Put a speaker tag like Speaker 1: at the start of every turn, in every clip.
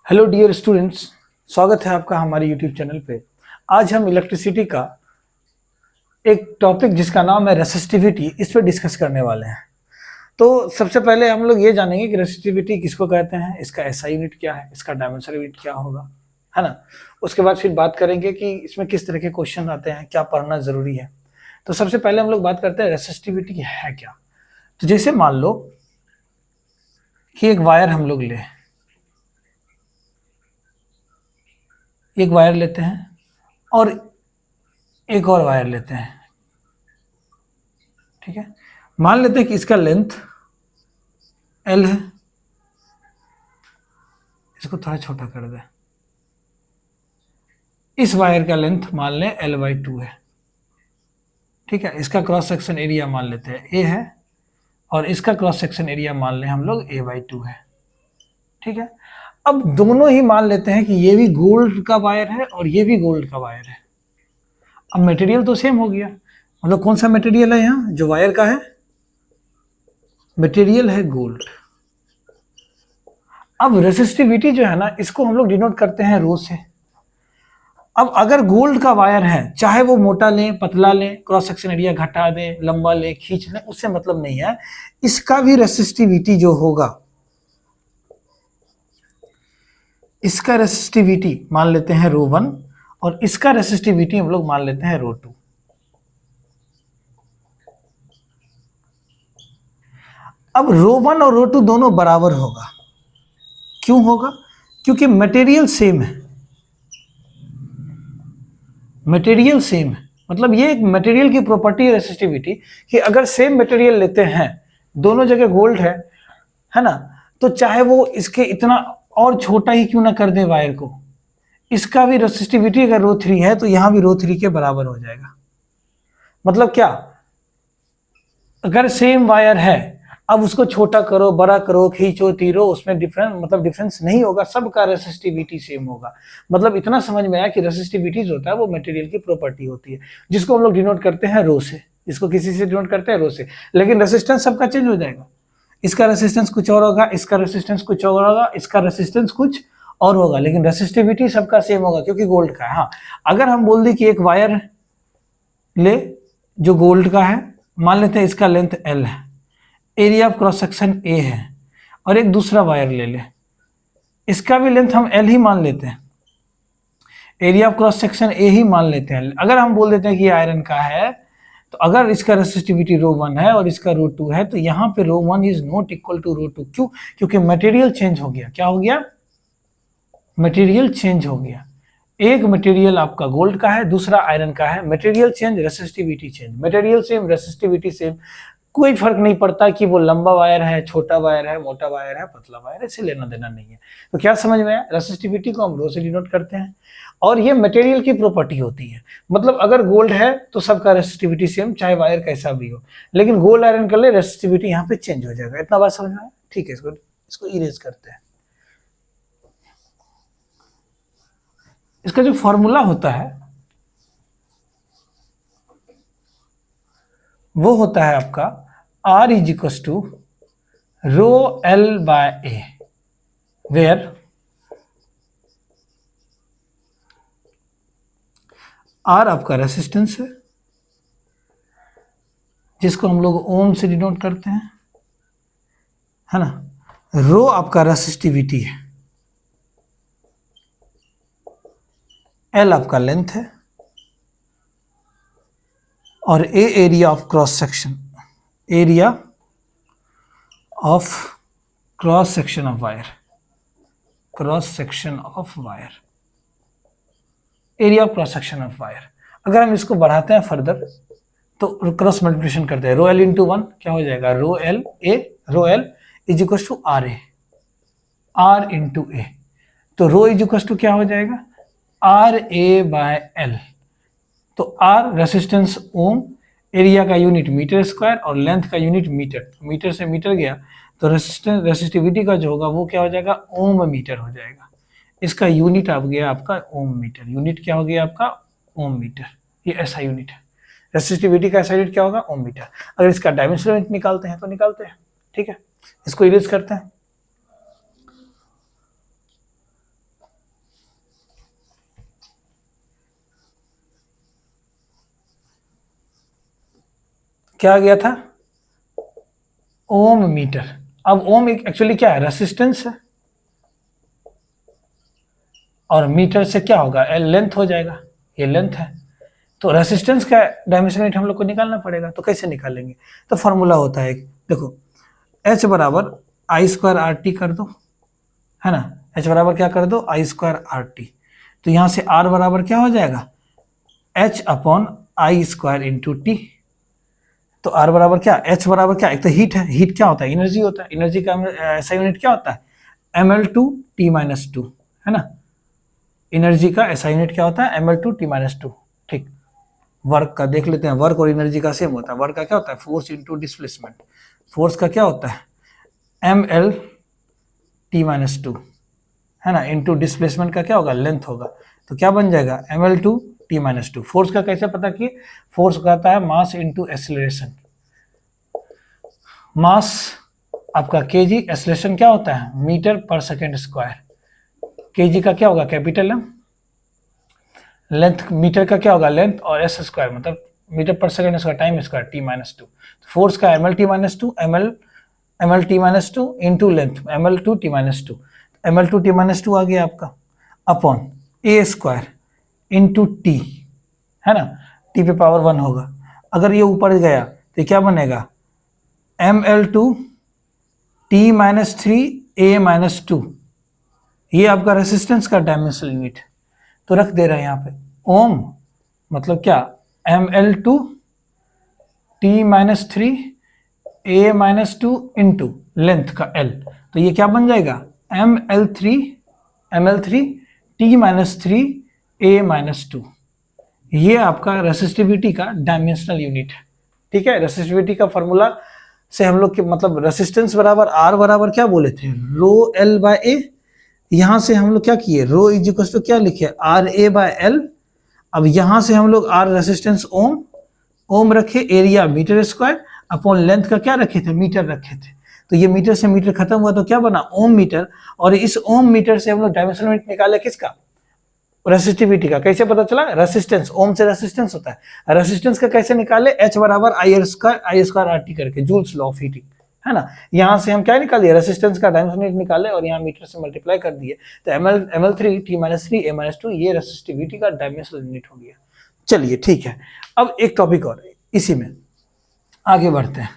Speaker 1: Hello dear students, स्वागत है आपका हमारे यूट्यूब चैनल पे। आज हम इलेक्ट्रिसिटी का एक टॉपिक जिसका नाम है रेसिस्टिविटी, इस पर डिस्कस करने वाले हैं। तो सबसे पहले हम लोग ये जानेंगे कि रेसिस्टिविटी किसको कहते हैं, इसका एसआई यूनिट क्या है, इसका डायमेंशन यूनिट क्या होगा, है ना। उसके बाद फिर बात करेंगे कि इसमें किस तरह के क्वेश्चन आते हैं, क्या पढ़ना जरूरी है। तो सबसे पहले हम लोग बात करते हैं रेसिस्टिविटी है क्या। तो जैसे मान लो कि एक वायर हम लोग एक वायर लेते हैं और एक और वायर लेते हैं, ठीक है। मान लेते हैं कि इसका लेंथ L है, इसको थोड़ा छोटा कर दें। इस वायर का लेंथ मान लें L/2 है, ठीक है। इसका क्रॉस सेक्शन एरिया मान लेते हैं A है और इसका क्रॉस सेक्शन एरिया मान लें हम लोग A/2 है, ठीक है। अब दोनों ही मान लेते हैं कि ये भी गोल्ड का वायर है और ये भी गोल्ड का वायर है। अब मटेरियल तो सेम हो गया, मतलब कौन सा मटेरियल है यहाँ जो वायर का है, मटेरियल है गोल्ड। अब रेसिस्टिविटी जो है ना, इसको हम लोग डिनोट करते हैं रो से। अब अगर गोल्ड का वायर है, चाहे वो मोटा लें पतला लें, क्रॉस सेक्शन एरिया घटा दें लंबा लें खींच लें, उससे मतलब नहीं है। इसका भी रेसिस्टिविटी जो होगा, इसका रेसिस्टिविटी मान लेते हैं ρ1 और इसका रेसिस्टिविटी हम लोग मान लेते हैं ρ2। अब ρ1 और ρ2 दोनों बराबर होगा। क्यों होगा? क्योंकि मटेरियल सेम है। मटेरियल सेम है मतलब ये एक मटेरियल की प्रॉपर्टी है रेसिस्टिविटी, कि अगर सेम मटेरियल लेते हैं, दोनों जगह गोल्ड है ना, तो चाहे वो इसके इतना और छोटा ही क्यों ना कर दे वायर को, इसका भी रेसिस्टिविटी अगर ρ3 है तो यहां भी ρ3 के बराबर हो जाएगा। मतलब क्या, अगर सेम वायर है, अब उसको छोटा करो बड़ा करो खींचो तीरो, उसमें डिफरेंस नहीं होगा, सबका रेसिस्टिविटी सेम होगा। मतलब इतना समझ में आया कि रेसिस्टिविटी जो होता है वो मटेरियल की प्रॉपर्टी होती है, जिसको हम लोग डिनोट करते हैं रो से। इसको किसी से डिनोट करते हैं रो से, लेकिन रेसिस्टेंस सबका चेंज हो जाएगा। इसका रेसिस्टेंस कुछ और होगा, इसका रेसिस्टेंस कुछ और होगा, इसका रेसिस्टेंस कुछ और होगा, लेकिन रेसिस्टिविटी सबका सेम होगा क्योंकि गोल्ड का है। हाँ, अगर हम बोल दें कि एक वायर ले जो गोल्ड का है, मान लेते हैं इसका लेंथ L है, area of cross section A है, और एक दूसरा वायर ले ले, इसका भी लेंथ हम L ही मान लेते हैं, area of cross section A ही मान लेते हैं। अगर हम बोल देते हैं कि ये आयरन का है, तो अगर इसका रेसिस्टिविटी ρ1 है और इसका ρ2 है, तो यहाँ पे ρ1 इज नॉट इक्वल टू ρ2। क्यों? क्योंकि मटेरियल चेंज हो गया। क्या हो गया? मटेरियल चेंज हो गया। एक मटेरियल आपका गोल्ड का है, दूसरा आयरन का है, material change resistivity change, material same resistivity same. कोई फर्क नहीं पड़ता कि वो लंबा वायर है छोटा वायर है मोटा वायर है पतला वायर है, इससे लेना देना नहीं है। तो क्या समझ में आया? रेसिस्टिविटी को हम रो से डिनोट करते हैं और ये मटेरियल की प्रॉपर्टी होती है। मतलब अगर गोल्ड है तो सबका रेसिस्टिविटी सेम, चाहे वायर कैसा भी हो, लेकिन गोल्ड आयरन कर ले रेसिस्टिविटी यहाँ पे चेंज हो जाएगा। इतना बात समझ में आया? ठीक है, इसको इरेज करते हैं। इसका जो फॉर्मूला होता है वो होता है आपका R is equal to ρL/A, where R आपका रेसिस्टेंस है, जिसको हम लोग ओम से डिनोट करते हैं, है ना। रो आपका रेसिस्टिविटी है, L आपका लेंथ है, और A area of cross section, area of cross section of wire, cross section of wire, area of cross section of wire. अगर हम इसको बढ़ाते हैं फर्दर तो क्रॉस मल्टीप्लिकेशन करते हैं, ρL इंटू 1 क्या हो जाएगा, ρL is equal to RA, R into A। तो रो इज इक्वल टू क्या हो जाएगा, RA/L। तो R रेसिस्टेंस ओम, एरिया का यूनिट मीटर स्क्वायर और लेंथ का यूनिट मीटर, मीटर से मीटर गया तो रेसिस्टिविटी का जो होगा वो क्या हो जाएगा, ओम मीटर हो जाएगा। इसका यूनिट आ गया आपका ओम मीटर, यूनिट क्या हो गया आपका, ओम मीटर। ये ऐसा यूनिट है, रेसिस्टिविटी का ऐसा यूनिट क्या होगा, ओम मीटर। अगर इसका डायमेंशनल यूनिट निकालते हैं तो निकालते हैं, ठीक है। इसको इरेज करते हैं। क्या आ गया था, ओम मीटर। अब ओम एक्चुअली क्या है, रेसिस्टेंस है, और मीटर से क्या होगा, लेंथ हो जाएगा, ये लेंथ है। तो रेसिस्टेंस का डायमेंशन यूनिट हम लोग को निकालना पड़ेगा, तो कैसे निकालेंगे, तो फॉर्मूला होता है, देखो H बराबर आई स्क्वायर आर टी कर दो, है ना, H बराबर क्या कर दो, आई स्क्वायर आर टी। तो यहाँ से R बराबर क्या हो जाएगा, H upon I square into T. तो R बराबर क्या, H बराबर क्या, एक तो हीट है, हीट क्या होता है, एनर्जी होता है, एनर्जी का ऐसा यूनिट क्या होता है, ml/t-2, है ना, एनर्जी का ऐसा यूनिट क्या होता है, ml/t-2। ठीक, वर्क का देख लेते हैं, वर्क और एनर्जी का सेम होता है, वर्क का क्या होता है, फोर्स इंटू डिस्प्लेसमेंट, फोर्स का क्या होता है, ml/t-2, है ना, इंटू डिस्प्लेसमेंट का क्या होगा, लेंथ होगा। तो क्या बन जाएगा, ml/t-2। फोर्स का कैसे पता किए, फोर्स कहता है मास इंटू एक्सीलरेशन, मास आपका केजी, एक्सीलरेशन क्या होता है, मीटर पर सेकेंड स्क्वायर, केजी का क्या होगा, कैपिटल एम, लेंथ मीटर का क्या होगा, लेंथ, और एस स्क्वायर मतलब मीटर पर second square time square t-2। Force का ml/t-2, ml/t-2 into length ml/t-2, ml/t-2 आ गया आपका, अपॉन ए स्क्वायर इंटू टी, है ना, टी पे पावर 1 होगा। अगर ये ऊपर गया तो क्या बनेगा, ml/t-3a-2, ये आपका रेसिस्टेंस का डायमेंशनल यूनिट। तो रख दे रहे हैं यहाँ पे ओम, मतलब क्या, ml/t-3a-2 इंटू लेंथ का L। तो ये क्या बन जाएगा, ml/t-3a-2, ये आपका रेसिस्टिविटी का डायमेंशनल यूनिट है। ठीक है, रेसिस्टिविटी का फॉर्मूला से हम लोग के मतलब रेसिस्टेंस बराबर R बराबर क्या बोले थे, रो L बाय ए। यहां से हम लोग क्या किए, रो इज इक्वल टू क्या लिखे, आर ए बाय एल। अब यहां से हम लोग आर रेसिस्टेंस ओम, ओम रखे, area metre square, upon length का क्या रखे थे, मीटर रखे थे। तो ये मीटर से मीटर खत्म हुआ तो क्या बना, ओम मीटर। और इस ओम मीटर से हम लोग डायमेंशनल यूनिट निकाले किसका, रेसिस्टिविटी का। कैसे पता चला, रेसिस्टेंस, ओम से रेसिस्टेंस होता है, रेसिस्टेंस का कैसे निकाले, H बराबर आई स्क्वायर आर टी करके, जूल्स लॉ ऑफ हीटिंग, है ना। यहां से हम क्या निकालिए, रेसिस्टेंस का डायमेंशन यूनिट निकाले और यहाँ मीटर से मल्टीप्लाई कर दिए, तो ml/t-3a-2 ये रेसिस्टिविटी का डायमेंशनल यूनिट हो गया। चलिए ठीक है, अब एक टॉपिक और इसी में आगे बढ़ते हैं।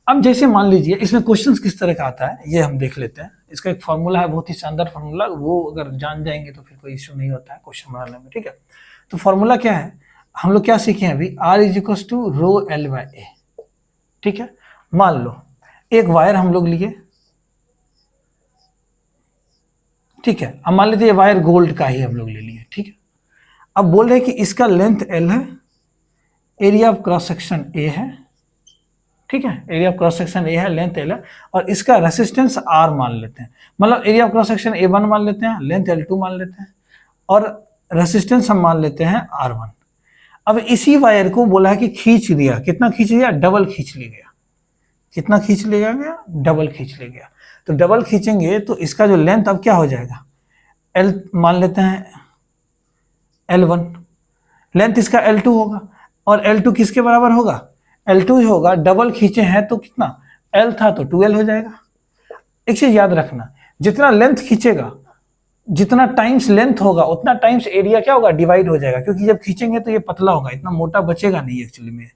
Speaker 1: अब जैसे मान लीजिए इसमें क्वेश्चंस किस तरह का आता है ये हम देख लेते हैं। इसका एक फॉर्मूला है, बहुत ही शानदार फॉर्मूला, वो अगर जान जाएंगे तो फिर कोई इश्यू नहीं होता है क्वेश्चन बनाने में। ठीक है, तो फॉर्मूला क्या है, हम लोग क्या सीखे हैं अभी, R is equal to rho L by A. ठीक है, मान लो एक वायर हम लोग लिए, ठीक है, अब मान लीजिए वायर गोल्ड का ही हम लोग ले लिए। ठीक है, अब बोल रहे हैं कि इसका लेंथ L है, area of cross section A है। ठीक है, area of cross section A है, लेंथ L है, और इसका रेसिस्टेंस R मान लेते हैं, मतलब area of cross section A1 मान लेते हैं, लेंथ L2 मान लेते हैं, और रेसिस्टेंस हम मान लेते हैं R1। अब इसी वायर को बोला है कि खींच दिया, कितना खींच लिया, डबल खींच लिया गया। कितना खींच लिया गया, डबल खींच लिया गया। तो डबल खींचेंगे तो इसका जो लेंथ अब क्या हो जाएगा, L मान लेते हैं L1, लेंथ इसका L2 होगा, और L2 किसके बराबर होगा, L2 ही होगा, डबल खींचे हैं तो कितना, L था तो 2L हो जाएगा। एक चीज याद रखना, जितना लेंथ खींचेगा, जितना टाइम्स लेंथ होगा उतना टाइम्स एरिया क्या होगा, डिवाइड हो जाएगा, क्योंकि जब खींचेंगे तो ये पतला होगा, इतना मोटा बचेगा नहीं एक्चुअली में।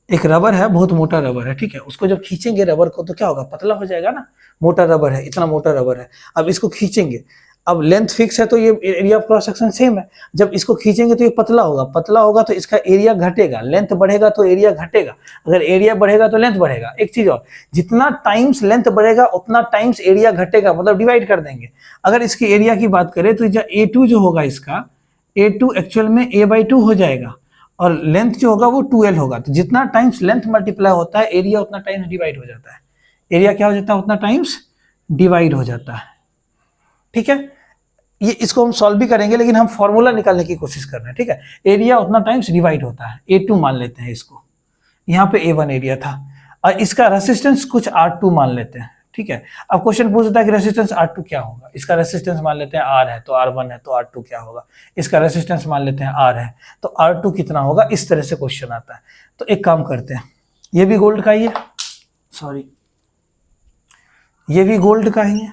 Speaker 1: एक रबर है, बहुत मोटा रबर है, ठीक है, उसको जब खींचेंगे रबर को तो क्या होगा, पतला हो जाएगा ना, मोटा रबर है, इतना मोटा रबर है। अब इसको खींचेंगे, अब लेंथ फिक्स है तो ये area of cross section same है, जब इसको खींचेंगे तो ये पतला होगा, पतला होगा तो इसका एरिया घटेगा, लेंथ बढ़ेगा तो एरिया घटेगा, अगर एरिया बढ़ेगा तो लेंथ बढ़ेगा। एक चीज और, जितना टाइम्स लेंथ बढ़ेगा उतना टाइम्स एरिया घटेगा, मतलब डिवाइड कर देंगे। अगर इसकी एरिया की बात करें तो A2 जो होगा इसका, A2 एक्चुअल में A/2 हो जाएगा, और लेंथ जो होगा वो 2L होगा। तो जितना टाइम्स लेंथ मल्टीप्लाई होता है एरिया उतना टाइम्स डिवाइड हो जाता है, एरिया क्या हो जाता है, उतना टाइम्स डिवाइड हो जाता है। ठीक है, ये इसको हम सॉल्व भी करेंगे, लेकिन हम फॉर्मूला निकालने की कोशिश कर रहे हैं। ठीक है, एरिया उतना टाइम्स डिवाइड होता है, A2 मान लेते हैं इसको, यहाँ पे A1 एरिया था, और इसका रेसिस्टेंस कुछ R2 मान लेते हैं। ठीक है। अब क्वेश्चन पूछता है कि रेसिस्टेंस R2 क्या होगा। इसका रेसिस्टेंस मान लेते हैं R है, तो R1 है, तो R2 क्या होगा। इसका रेसिस्टेंस मान लेते हैं R है, तो R2 कितना होगा। इस तरह से क्वेश्चन आता है। तो एक काम करते हैं, ये भी गोल्ड का ही है, सॉरी ये भी गोल्ड का ही है,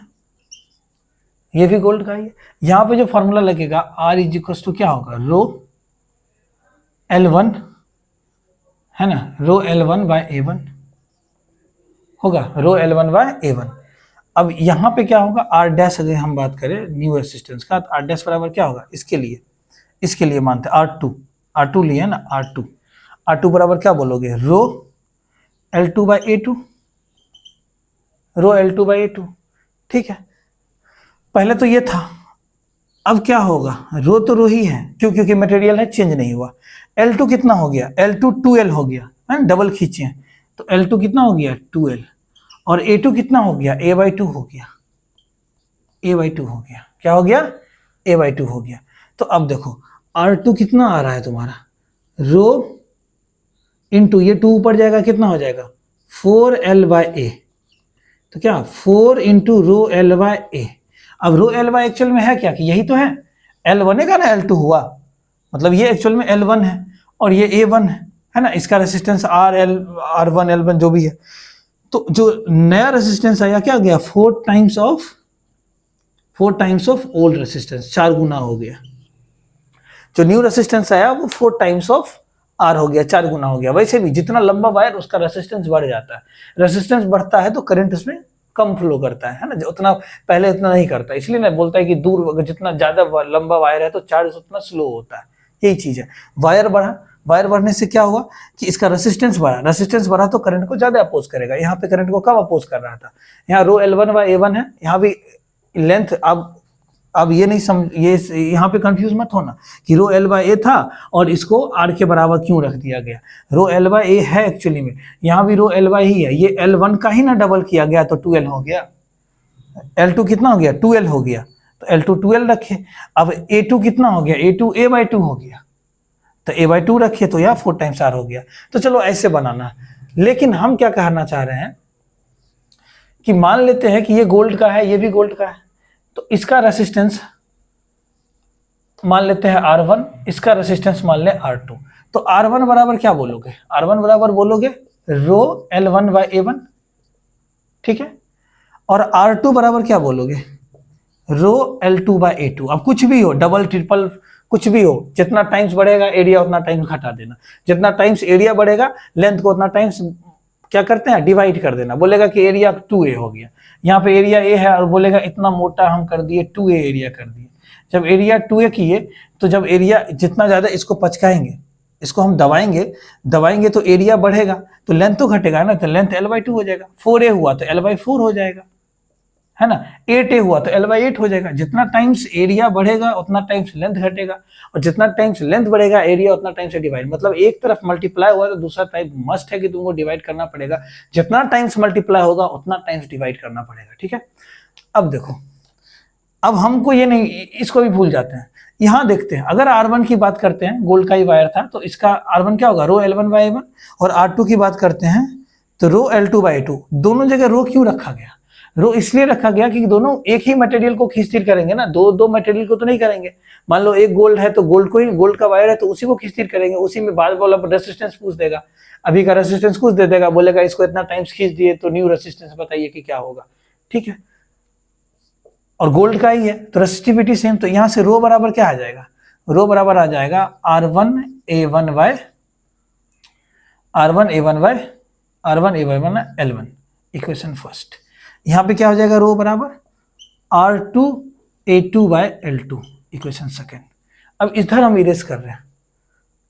Speaker 1: ये भी गोल्ड का ही है। यहाँ पे जो फॉर्मूला लगेगा R इज इक्वल टू क्या होगा, रो L1 है ना, रो L1 बाय A1 होगा, रो L1 बाय A1। अब यहाँ पे क्या होगा, R डैश अगर हम बात करें न्यू रेसिस्टेंस का, तो R डैश बराबर क्या होगा, इसके लिए मानते हैं R2 लिए ना, R2 बराबर क्या बोलोगे, रो L2 बाय A2, रो L2 बाय A2। ठीक है, पहले तो ये था, अब क्या होगा, रो तो रो ही है, क्यों, क्योंकि मटेरियल है, चेंज नहीं हुआ। L2 कितना हो गया, L2 2L हो गया है, डबल खींचे तो L2 कितना हो गया 2L, और A2 कितना हो गया A/2 हो गया, A/2 हो गया, क्या हो गया A/2 हो गया। तो अब देखो R2 कितना आ रहा है तुम्हारा, रो इंटू ये 2 ऊपर जाएगा, कितना हो जाएगा 4L/A, तो क्या 4 इंटू रो L/A। अब रो L/A एक्चुअल में है क्या, कि यही तो है, L1 का ना L2 हुआ, मतलब ये एक्चुअल में L1 है और ये A1 है ना, इसका रेसिस्टेंस R1 L1 जो भी है। तो जो नया रेसिस्टेंस आया क्या गया, 4 टाइम्स ऑफ ओल्ड रेसिस्टेंस, 4 गुना हो गया। जो न्यू रेसिस्टेंस आया वो 4 टाइम्स ऑफ R हो गया, 4 गुना हो गया। वैसे भी जितना लंबा वायर उसका रेसिस्टेंस बढ़ जाता है, रेसिस्टेंस बढ़ता है तो करंट उसमें कम फ्लो करता है ना, उतना पहले उतना नहीं करता। इसलिए ना बोलता है कि दूर अगर जितना ज्यादा लंबा वायर है तो चार्ज उतना स्लो होता है, यही चीज है। वायर बढ़ने से क्या हुआ कि इसका रेसिस्टेंस बढ़ा तो करंट को ज्यादा अपोज करेगा। यहाँ पे करंट को कम अपोज कर रहा था, यहाँ रो L1 बाय A1 है, यहाँ भी लेंथ। अब ये नहीं समझ, ये यहाँ पे कंफ्यूज मत होना कि रो L/A था और इसको R के बराबर क्यों रख दिया गया। रो L/A है एक्चुअली में, यहाँ भी रो L/A ही है, ये L1 का ही ना डबल किया गया तो 2L हो गया। L2 कितना हो गया 2L हो गया, तो L2 2L रखे। अब A2 कितना हो गया, A2 A/2 हो गया, तो A/2 रखे तो यहाँ 4 टाइम्स R हो गया। तो चलो ऐसे बनाना, लेकिन हम क्या कहना चाह रहे हैं कि मान लेते हैं कि ये गोल्ड का है, ये भी गोल्ड का है, तो इसका रेसिस्टेंस मान लेते हैं R1, इसका रेसिस्टेंस मान ले R2। तो R1 बराबर क्या बोलोगे, R1 बराबर बोलोगे रो L1 बाय A1, ठीक है, और R2 बराबर क्या बोलोगे, रो L2 बाय A2। अब कुछ भी हो, डबल ट्रिपल कुछ भी हो, जितना टाइम्स बढ़ेगा एरिया उतना टाइम्स घटा देना, जितना टाइम्स एरिया बढ़ेगा लेंथ को उतना टाइम्स क्या करते हैं, डिवाइड कर देना। बोलेगा कि एरिया 2A हो गया, यहाँ पे एरिया A है और बोलेगा इतना मोटा हम कर दिए 2A एरिया कर दिए। जब एरिया 2A किए तो जब एरिया जितना ज्यादा इसको पचकाएंगे, इसको हम दबाएंगे तो एरिया बढ़ेगा तो लेंथ तो घटेगा ना, तो लेंथ L/2 हो जाएगा। 4A हुआ तो L/4 हो जाएगा, है ना। 8A हुआ तो L/8 हो जाएगा। जितना टाइम्स एरिया बढ़ेगा उतना टाइम्स लेंथ घटेगा, और जितना टाइम्स लेंथ बढ़ेगा एरिया उतना टाइम से डिवाइड। मतलब एक तरफ मल्टीप्लाई हुआ तो दूसरा टाइप मस्ट है कि तुमको डिवाइड करना पड़ेगा। जितना टाइम्स मल्टीप्लाई होगा उतना टाइम्स डिवाइड करना पड़ेगा, ठीक है। अब देखो, अब हमको ये नहीं, इसको भी भूल जाते हैं। यहाँ देखते हैं, अगर R1 की बात करते हैं, गोल्ड का ही वायर था तो इसका R1 क्या होगा, रो L1 बाय A1, और R2 की बात करते हैं तो रो L2 बाय A2। दोनों जगह रो क्यों रखा गया, रो इसलिए रखा गया कि दोनों एक ही मटेरियल को खींचतीर करेंगे ना, दो मटेरियल को तो नहीं करेंगे। मान लो एक गोल्ड है तो गोल्ड को ही, गोल्ड का वायर है तो उसी को खींचतीर करेंगे, उसी में बाद वाला रेसिस्टेंस पूछ देगा, अभी का रेसिस्टेंस कुछ दे देगा, बोलेगा इसको इतना टाइम्स खींच दिए तो न्यू रेसिस्टेंस बताइए कि क्या होगा, ठीक है। और गोल्ड का ही है तो रेसिस्टिविटी सेम, तो यहां से रो बराबर क्या आ जाएगा, रो बराबर आ जाएगा R1A1 by L1, equation first. यहाँ पे क्या हो जाएगा, रो बराबर R2A2 by L2, equation second. अब इधर हम इरेज कर रहे हैं,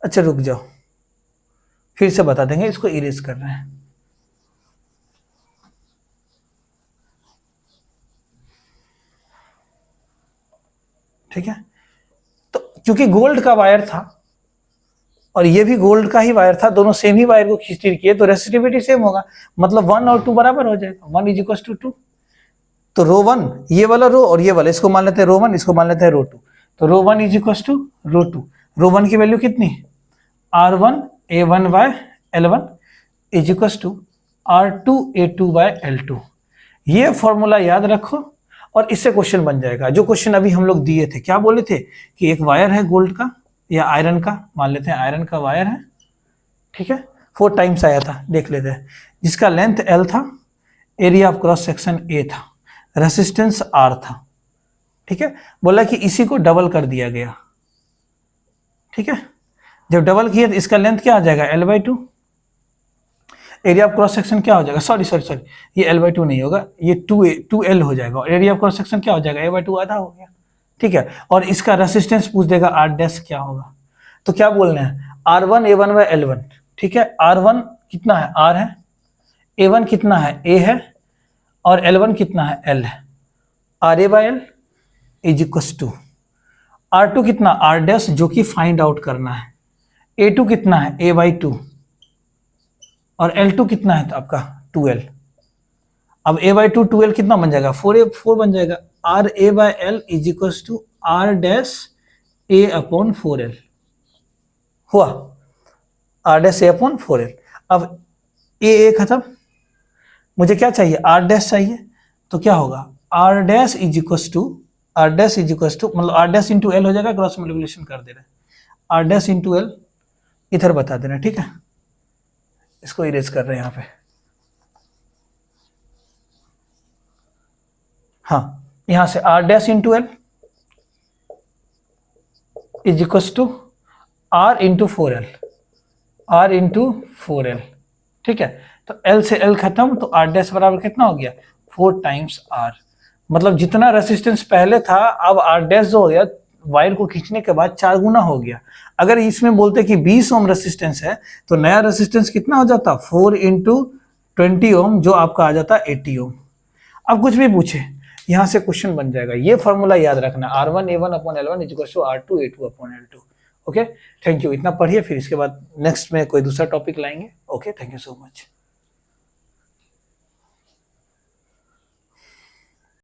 Speaker 1: अच्छा रुक जाओ फिर से बता देंगे, इसको इरेज कर रहे हैं। ठीक है, तो क्योंकि गोल्ड का वायर था और ये भी गोल्ड का ही वायर था, दोनों सेम ही वायर को खींचतीर किए तो रेसिस्टिविटी सेम होगा, मतलब 1 और 2 बराबर हो जाएगा, 1 इज इक्वल टू 2। तो रो 1 ये वाला रो और ये वाला, इसको मान लेते हैं रो 1, इसको मान लेते हैं रो 2। तो rho 1 is equal to rho 2। Rho 1 की वैल्यू कितनी, R1A1 by L1 is equal to R2A2 by L2। ये फॉर्मूला याद रखो और इससे क्वेश्चन बन जाएगा। जो क्वेश्चन अभी हम लोग दिए थे, क्या बोले थे कि एक वायर है गोल्ड का या आयरन का, मान लेते हैं आयरन का वायर है, ठीक है, 4 टाइम्स आया था, देख लेते हैं, जिसका लेंथ L था, area of cross section A था, रेसिस्टेंस R था, ठीक है। बोला कि इसी को डबल कर दिया गया, ठीक है। जब डबल किया तो इसका लेंथ क्या आ जाएगा, L/2, area of cross section क्या हो जाएगा, सॉरी, ये L/2 नहीं होगा, ये 2L हो जाएगा, और एरिया ऑफ क्रॉस सेक्शन क्या हो जाएगा, A/2 आधा हो गया, ठीक है। और इसका रेसिस्टेंस पूछ देगा R' क्या होगा, तो क्या बोलना है, R1 A1/L1, ठीक है। R1 कितना है, R है, A1 कितना है, A है, और L1 कितना है, L है। RA/L is equals to R2 कितना, R' जो कि फाइंड आउट करना है, A2 कितना है, A/2, और L2 कितना है तो आपका 2L। अब A/2 2L कितना बन जाएगा, 4 बन जाएगा। RA/L is equals to R'(A/4L) हुआ, R'(A/4L). अब A खत्म, मुझे क्या चाहिए, R' चाहिए, तो क्या होगा, R' इज इक्वल्स टू मतलब R' इंटू L हो जाएगा, क्रॉस मल्टीप्लिकेशन कर दे रहे हैं, R' इंटू L इधर बता देना, ठीक है। इसको इरेज कर रहे हैं यहाँ पे, हाँ, यहां से R' into L is equals to R into 4L, ठीक है। तो L से L खत्म, तो R' बराबर कितना हो गया, 4 टाइम्स R। मतलब जितना रेसिस्टेंस पहले था, अब R' जो हो गया, वायर को खींचने के बाद 4 गुना हो गया। अगर इसमें बोलते कि 20 ओम रेसिस्टेंस है, तो नया रेसिस्टेंस कितना हो जाता, 4 इंटू 20 ओम, जो आपका आ जाता 80 ओम। अब कुछ भी पूछे, यहां से क्वेश्चन बन जाएगा। ये फॉर्मूला याद रखना, R1 A1/L1 is equal to R2 A2/L2। Okay, thank you. इतना पढ़िए, फिर इसके बाद नेक्स्ट में कोई दूसरा टॉपिक लाएंगे। Okay, thank you so much.